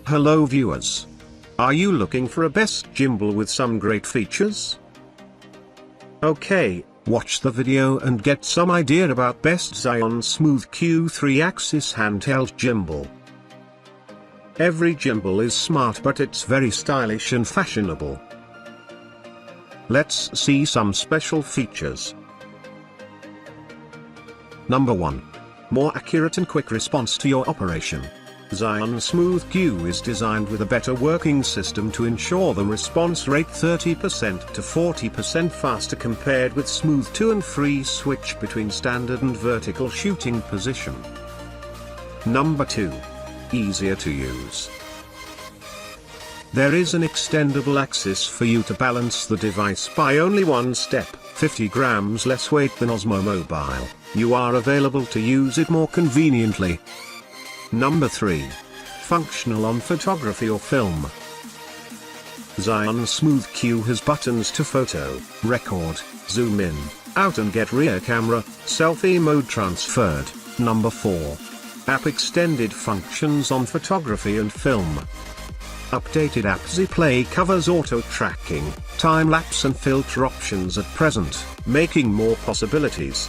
Hello viewers. Are you looking for a best gimbal with some great features? Okay, watch the video and get some idea about best Zhiyun SMOOTH Q 3-axis handheld gimbal. Every gimbal is smart, but it's very stylish and fashionable. Let's see some special features. Number 1. More accurate and quick response to your operation. Zhiyun SMOOTH Q is designed with a better working system to ensure the response rate 30% to 40% faster compared with smooth to and free switch between standard and vertical shooting position. Number 2. Easier to use. There is an extendable axis for you to balance the device by only one step, 50 grams less weight than OSMO Mobile. You are available to use it more conveniently. Number 3. Functional on photography or film. Zhiyun SMOOTH Q has buttons to photo, record, zoom in, out and get rear camera, selfie mode transferred. Number 4. App extended functions on photography and film. Updated app Z-Play covers auto tracking, time-lapse and filter options at present, making more possibilities.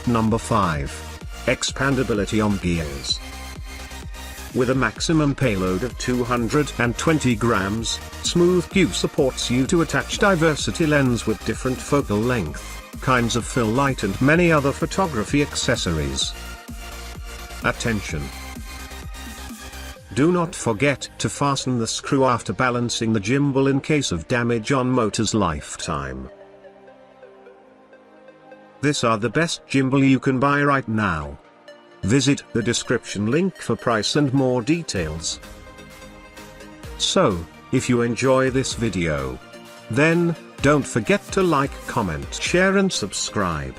Number 5. Expandability on gears. With a maximum payload of 220 grams, SMOOTH Q supports you to attach diversity lens with different focal length, kinds of fill light and many other photography accessories. Attention! Do not forget to fasten the screw after balancing the gimbal in case of damage on motor's lifetime. These are the best gimbal you can buy right now. Visit the description link for price and more details. So, if you enjoy this video, then don't forget to like, comment, share and subscribe.